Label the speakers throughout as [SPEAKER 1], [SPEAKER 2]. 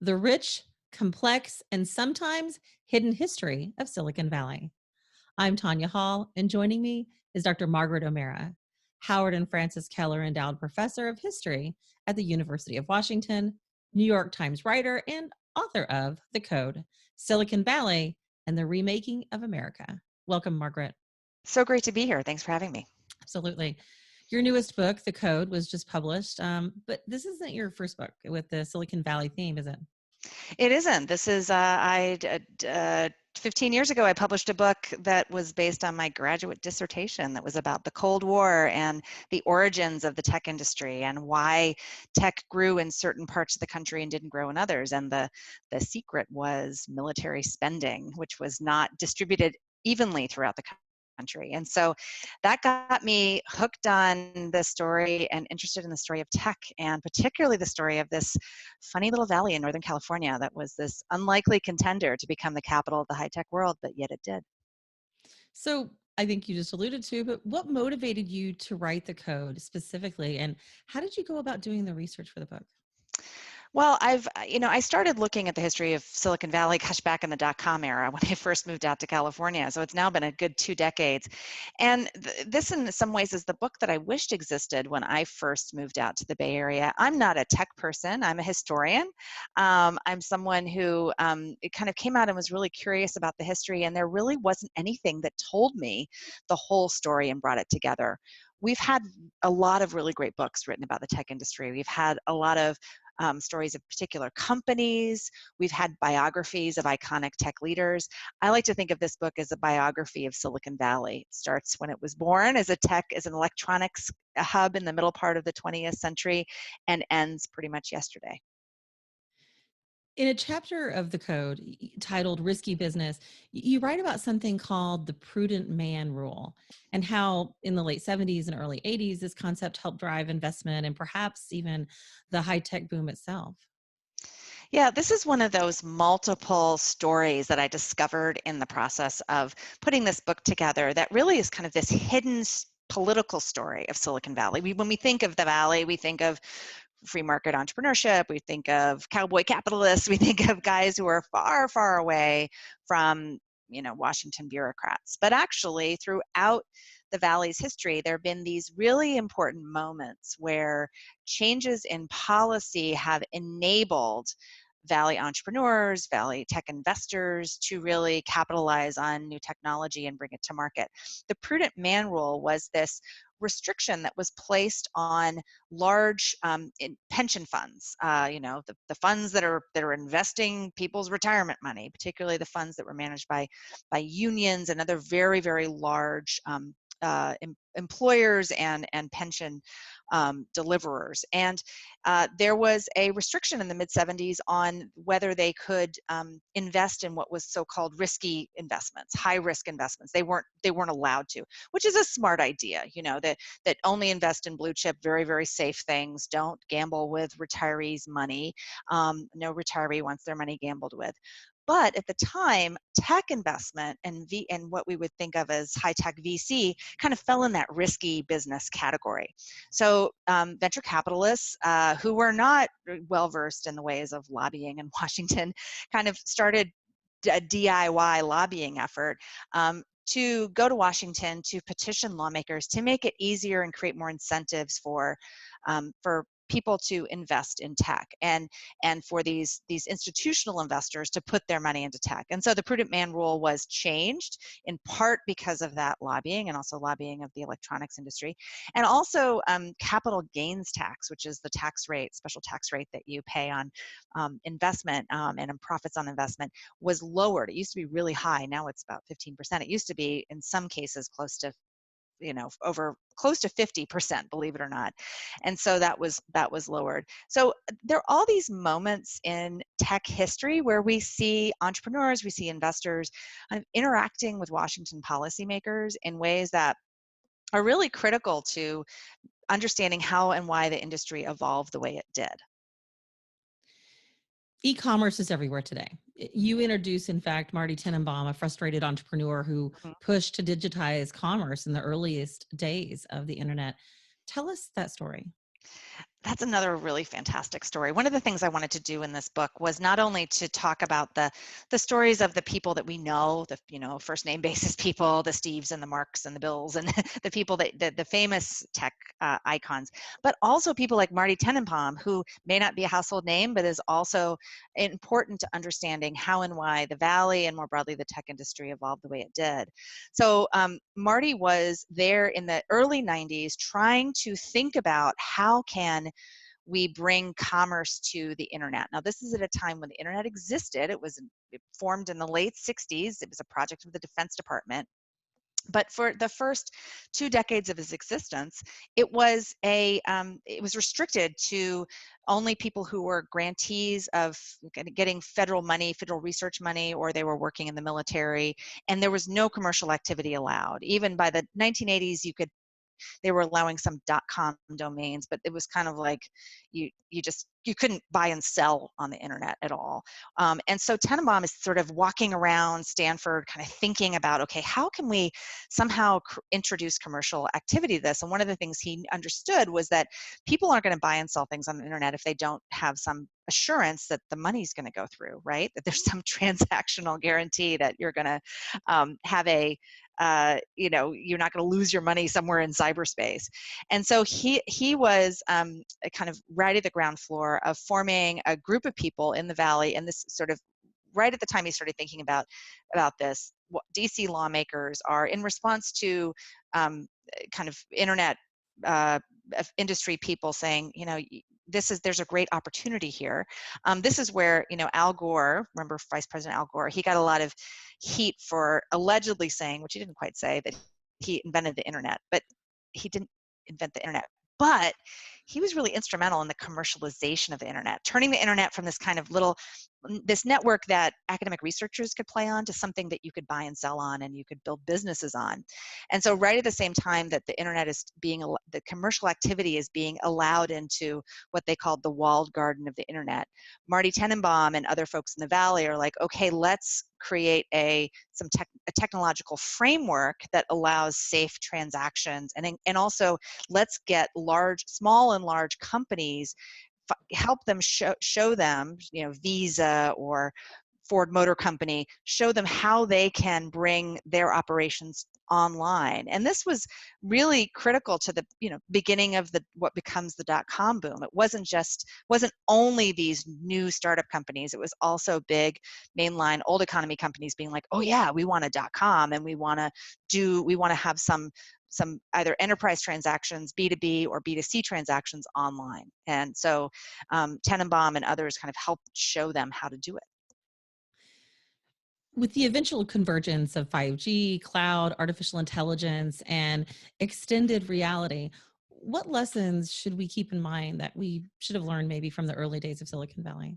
[SPEAKER 1] the rich, complex, and sometimes hidden history of Silicon Valley. I'm Tonya Hall, and joining me is Dr. Margaret O'Mara, Howard and Francis Keller Endowed Professor of History at the University of Washington, New York Times writer, and author of The Code, Silicon Valley, and the Remaking of America. Welcome, Margaret.
[SPEAKER 2] So great to be here. Thanks for having me.
[SPEAKER 1] Absolutely. Your newest book, The Code, was just published, but this isn't your first book with the Silicon Valley theme, is it?
[SPEAKER 2] It isn't. This is, 15 years ago, I published a book that was based on my graduate dissertation that was about the Cold War and the origins of the tech industry and why tech grew in certain parts of the country and didn't grow in others. And the secret was military spending, which was not distributed evenly throughout the country. And so that got me hooked on the story and interested in the story of tech, and particularly the story of this funny little valley in Northern California that was this unlikely contender to become the capital of the high-tech world, but yet it did.
[SPEAKER 1] So I think you just alluded to, but what motivated you to write The Code specifically? And how did you go about doing the research for the book?
[SPEAKER 2] Well, I started looking at the history of Silicon Valley, gosh, back in the dot-com era when I first moved out to California. So it's now been a good 2 decades. And this, in some ways, is the book that I wished existed when I first moved out to the Bay Area. I'm not a tech person. I'm a historian. I'm someone who it kind of came out and was really curious about the history, and there really wasn't anything that told me the whole story and brought it together. We've had a lot of really great books written about the tech industry. We've had a lot of stories of particular companies. We've had biographies of iconic tech leaders. I like to think of this book as a biography of Silicon Valley. It starts when it was born as an electronics hub in the middle part of the 20th century and ends pretty much yesterday.
[SPEAKER 1] In a chapter of The Code titled Risky Business, you write about something called the prudent man rule and how in the late 70s and early 80s, this concept helped drive investment and perhaps even the high tech boom itself.
[SPEAKER 2] Yeah, this is one of those multiple stories that I discovered in the process of putting this book together that really is kind of this hidden political story of Silicon Valley. When we think of the Valley, we think of free market entrepreneurship, we think of cowboy capitalists, we think of guys who are far, far away from Washington bureaucrats. But actually, throughout the Valley's history, there have been these really important moments where changes in policy have enabled Valley entrepreneurs, Valley tech investors to really capitalize on new technology and bring it to market. The prudent man rule was this restriction that was placed on large pension funds, the funds that are investing people's retirement money, particularly the funds that were managed by unions and other very, very large employers and pension deliverers. And there was a restriction in the mid-70s on whether they could invest in what was so-called risky investments, high-risk investments. They weren't allowed to, which is a smart idea, that only invest in blue chip, very, very safe things. Don't gamble with retirees' money. No retiree wants their money gambled with. But at the time, tech investment and what we would think of as high-tech VC kind of fell in that risky business category. So venture capitalists who were not well-versed in the ways of lobbying in Washington kind of started a DIY lobbying effort to go to Washington to petition lawmakers to make it easier and create more incentives for people to invest in tech and for these institutional investors to put their money into tech. And so the prudent man rule was changed in part because of that lobbying and also lobbying of the electronics industry, and also capital gains tax, which is the tax rate, special tax rate that you pay on investment and on profits on investment, was lowered. It used to be really high. Now it's about 15%. It used to be in some cases close to over close to 50%, believe it or not. And so that was lowered. So there are all these moments in tech history where we see entrepreneurs, we see investors kind of interacting with Washington policymakers in ways that are really critical to understanding how and why the industry evolved the way it did.
[SPEAKER 1] E-commerce is everywhere today. You introduce, in fact, Marty Tenenbaum, a frustrated entrepreneur who pushed to digitize commerce in the earliest days of the internet. Tell us that story.
[SPEAKER 2] That's another really fantastic story. One of the things I wanted to do in this book was not only to talk about the stories of the people that we know, the first name basis people, the Steves and the Marks and the Bills, and the people that the famous tech icons, but also people like Marty Tenenbaum, who may not be a household name, but is also important to understanding how and why the Valley and more broadly the tech industry evolved the way it did. So Marty was there in the early 90s trying to think about how can we bring commerce to the internet. Now, this is at a time when the internet existed. It formed in the late 60s. It was a project of the Defense Department. But for the first 2 decades of his existence, it was restricted to only people who were grantees of getting federal money, federal research money, or they were working in the military, and there was no commercial activity allowed. Even by the 1980s, they were allowing some .com domains, but it was kind of like you couldn't buy and sell on the internet at all. And so Tenenbaum is sort of walking around Stanford, kind of thinking about, okay, how can we somehow introduce commercial activity to this? And one of the things he understood was that people aren't going to buy and sell things on the internet if they don't have some assurance that the money's going to go through, right? That there's some transactional guarantee that you're going to have you're not going to lose your money somewhere in cyberspace. And so he was kind of right at the ground floor of forming a group of people in the Valley, and this sort of right at the time he started thinking about this. What DC lawmakers are in response to kind of internet uh, industry people saying, there's a great opportunity here. This is where, Al Gore, remember Vice President Al Gore, he got a lot of heat for allegedly saying, which he didn't quite say, that he invented the internet, but he didn't invent the internet. But he was really instrumental in the commercialization of the internet, turning the internet from this kind of this network that academic researchers could play on to something that you could buy and sell on and you could build businesses on. And so right at the same time that the internet is the commercial activity is being allowed into what they called the walled garden of the internet, Marty Tenenbaum and other folks in the Valley are like, okay, let's create a technological framework that allows safe transactions, and also let's get small and large companies, help them show them, Visa or Ford Motor Company, show them how they can bring their operations online. And this was really critical to the beginning of what becomes the .com boom. It wasn't only these new startup companies. It was also big mainline old economy companies being like, oh yeah, we want a .com, and we want to have some either enterprise transactions, B2B or B2C transactions online. And so Tenenbaum and others kind of helped show them how to do it.
[SPEAKER 1] With the eventual convergence of 5G, cloud, artificial intelligence, and extended reality, what lessons should we keep in mind that we should have learned maybe from the early days of Silicon Valley?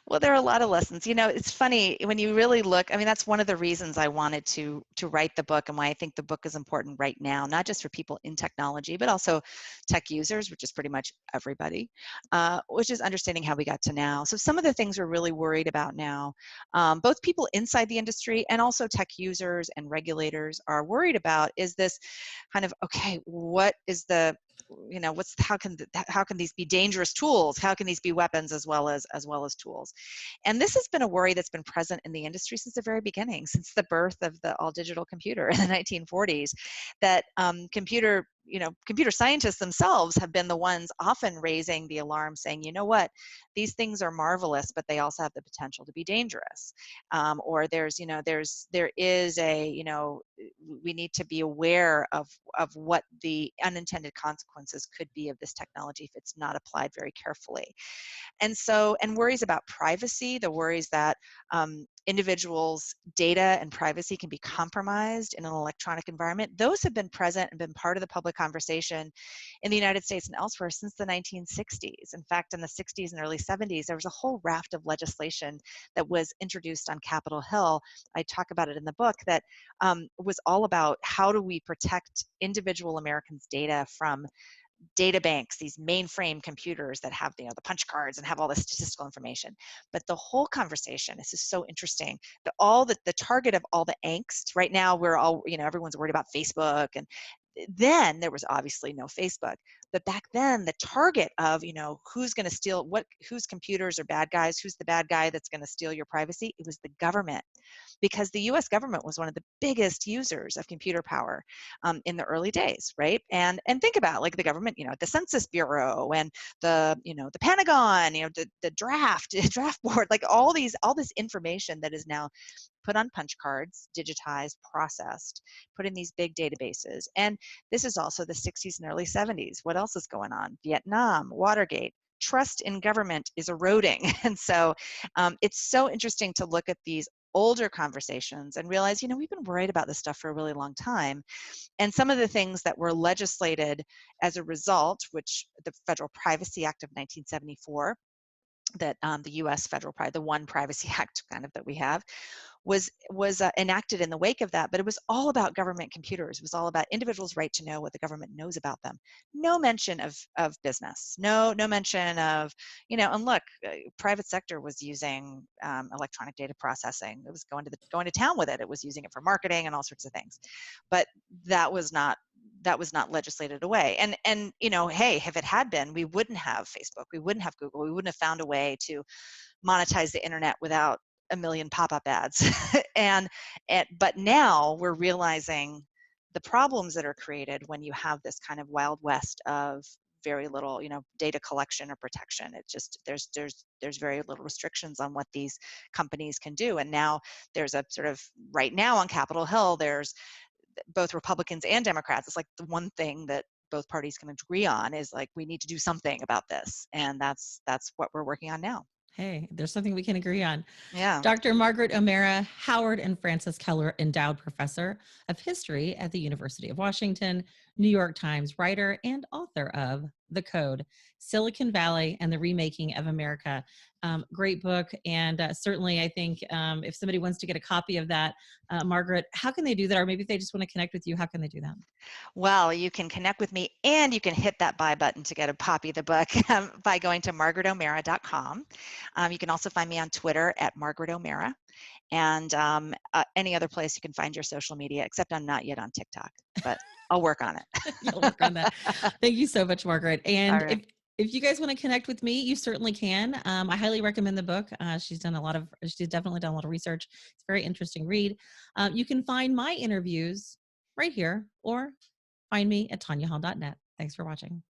[SPEAKER 2] Well, there are a lot of lessons. It's funny when you really look. I mean, that's one of the reasons I wanted to write the book, and why I think the book is important right now, not just for people in technology, but also tech users, which is pretty much everybody, which is understanding how we got to now. So some of the things we're really worried about now, both people inside the industry and also tech users and regulators are worried about, is this kind of, okay, what is how can these be dangerous tools? How can these be weapons as well as tools? And this has been a worry that's been present in the industry since the very beginning, since the birth of the all digital computer in the 1940s, that computer scientists themselves have been the ones often raising the alarm, saying, you know what, these things are marvelous, but they also have the potential to be dangerous. Or there is we need to be aware of what the unintended consequences could be of this technology if it's not applied very carefully. And worries about privacy, the worries that individuals' data and privacy can be compromised in an electronic environment, those have been present and been part of the public conversation in the United States and elsewhere since the 1960s. In fact, in the 60s and early 70s, there was a whole raft of legislation that was introduced on Capitol Hill. I talk about it in the book, that was all about how do we protect individual Americans' data from data banks, these mainframe computers that have the punch cards and have all the statistical information. But the whole conversation, this is so interesting, the target of all the angst right now, we're all, everyone's worried about Facebook, and then there was obviously no Facebook, but back then the target of, who's going to steal whose computers are bad guys, who's the bad guy that's going to steal your privacy, it was the government, because the US government was one of the biggest users of computer power in the early days, right? And think about, like, the government, the Census Bureau and the Pentagon, the draft board, like all this information that is now put on punch cards, digitized, processed, put in these big databases. And this is also the 60s and early 70s. What else is going on? Vietnam, Watergate. Trust in government is eroding. And so it's so interesting to look at these older conversations and realize, we've been worried about this stuff for a really long time. And some of the things that were legislated as a result, which the Federal Privacy Act of 1974, that the U.S. the one Privacy Act kind of that we have, was enacted in the wake of that, but it was all about government computers. It was all about individuals' right to know what the government knows about them. No mention of business. No mention of, and look, private sector was using electronic data processing. It was going to town with it. It was using it for marketing and all sorts of things, but that was not legislated away. And hey, if it had been, we wouldn't have Facebook, we wouldn't have Google, we wouldn't have found a way to monetize the internet without a million pop-up ads. But now we're realizing the problems that are created when you have this kind of wild west of very little, data collection or protection. It just there's very little restrictions on what these companies can do. And now there's a sort of, right now on Capitol Hill, there's both Republicans and Democrats. It's like the one thing that both parties can agree on is, like, we need to do something about this, and that's what we're working on now.
[SPEAKER 1] Hey, there's something we can agree on.
[SPEAKER 2] Yeah.
[SPEAKER 1] Dr. Margaret O'Mara, Howard and Frances Keller Endowed Professor of History at the University of Washington, New York Times writer, and author of The Code, Silicon Valley and the Remaking of America. Great book. And certainly, I think if somebody wants to get a copy of that, Margaret, how can they do that? Or maybe if they just want to connect with you, how can they do that?
[SPEAKER 2] Well, you can connect with me, and you can hit that buy button to get a copy of the book by going to margaretomara.com. You can also find me on Twitter at Margaret O'Mara, and any other place you can find your social media, except I'm not yet on TikTok, but I'll work on it.
[SPEAKER 1] You'll work on that. Thank you so much, Margaret.
[SPEAKER 2] All
[SPEAKER 1] And
[SPEAKER 2] right.
[SPEAKER 1] if you guys want to connect with me, you certainly can. I highly recommend the book. She's definitely done a lot of research. It's a very interesting read. You can find my interviews right here, or find me at tonyahall.net. Thanks for watching.